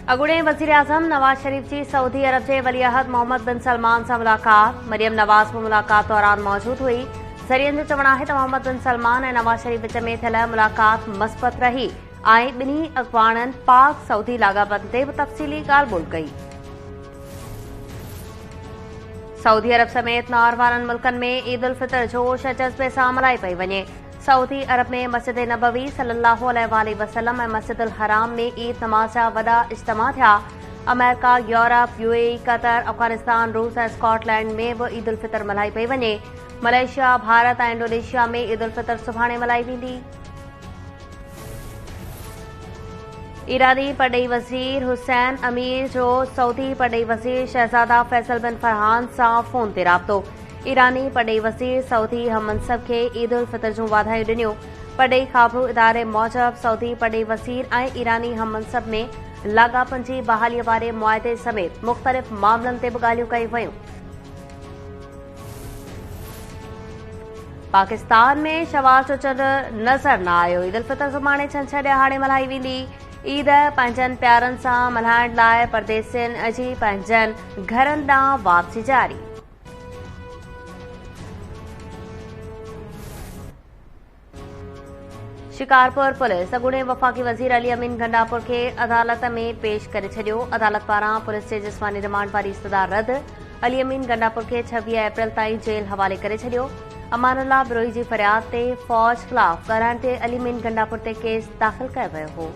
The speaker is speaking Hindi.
अॻूणे वज़ीर आज़म नवाज़ शरीफ़ जी सऊदी अरब जे वली अहद मोहम्मद बिन सलमान सां मुलाक़ात। मरियम नवाज़ बि मुलाक़ात दौरान मौजूद हुई। ज़रियनि जो चवणु आहे त मोहम्मद बिन सलमान ऐं नवाज़ शरीफ़ विच में थियल मुलाक़ात मस्बत रही ऐं ॿिन्ही अॻवाननि पाक सऊदी लाॻापनि ते बि तफ़सीली ॻाल्हि ॿोल कई। सऊदी अरब समेत नौर वारनि मुल्कनि में ईद उल फितर जोश ऐं जज़्बे सां मल्हाई पई वञे। सऊदी अरब में मस्जिद नबवी सल्लल्लाहु अलैहि वसल्लम ऐं मस्जिद उल हराम में ईद नमाज़ जा वॾा इज्तिमा थिया। America, Europe, UAE, Qatar, Afghanistan, रूस ऐं स्कॉटलैंड में बि ईद उल फितर मल्हाई पई वञे। मलेशिया, भारत ऐं इंडोनेशिया में ईद उल फितर सुभाणे मल्हाई वेंदी। ईरानी परॾेही वज़ीर हुसैन अमीर जो सऊदी परॾेही वज़ीर शहज़ादा फैसल बिन फरहान सां फ़ोन ते राब्तो। ईरानी परॾेही वज़ीर सऊदी हममनसब खे ईद उल फितर जूं वाधायूं ॾिनियूं। परॾेही ख़ाबिरूं इदारे मूजिबि सऊदी परॾेही वज़ीर ऐं ईरानी हममनसब में लाॻापनि जी बहालीअ वारे मुआहिदे समेत मुख़्तलिफ़ मामलनि ते बि ॻाल्हियूं कयूं वयूं। पाकिस्तान में शवाल जो चंड नज़र न आयो। ईद उल फितर सुभाणे छंछरु ॾियारे मल्हाई वेंदी। ईद पंहिंजनि प्यारनि सां मल्हाइण लाइ परदेसियुनि जी पंहिंजनि घरनि ॾांहुं वापसी जारी। शिकारपुर पुलिस अॻूणे वफ़ाक़ी वज़ीर अली अमीन गंडापुर खे अदालत में पेश करे छॾियो। अदालत पारां पुलिस जे जिस्मानी रिमांड वारी इस्तदा रद्द। अली अमीन गंडापुर खे 26 अप्रैल ताईं जेल हवाले करे छॾियो। अमानुल्लाह बिरोही जी फरियाद ते फ़ौज ख़िलाफ़ ॻाल्हाइण ते अली अमीन गंडापुर ते केस दाख़िल कयो वियो हो।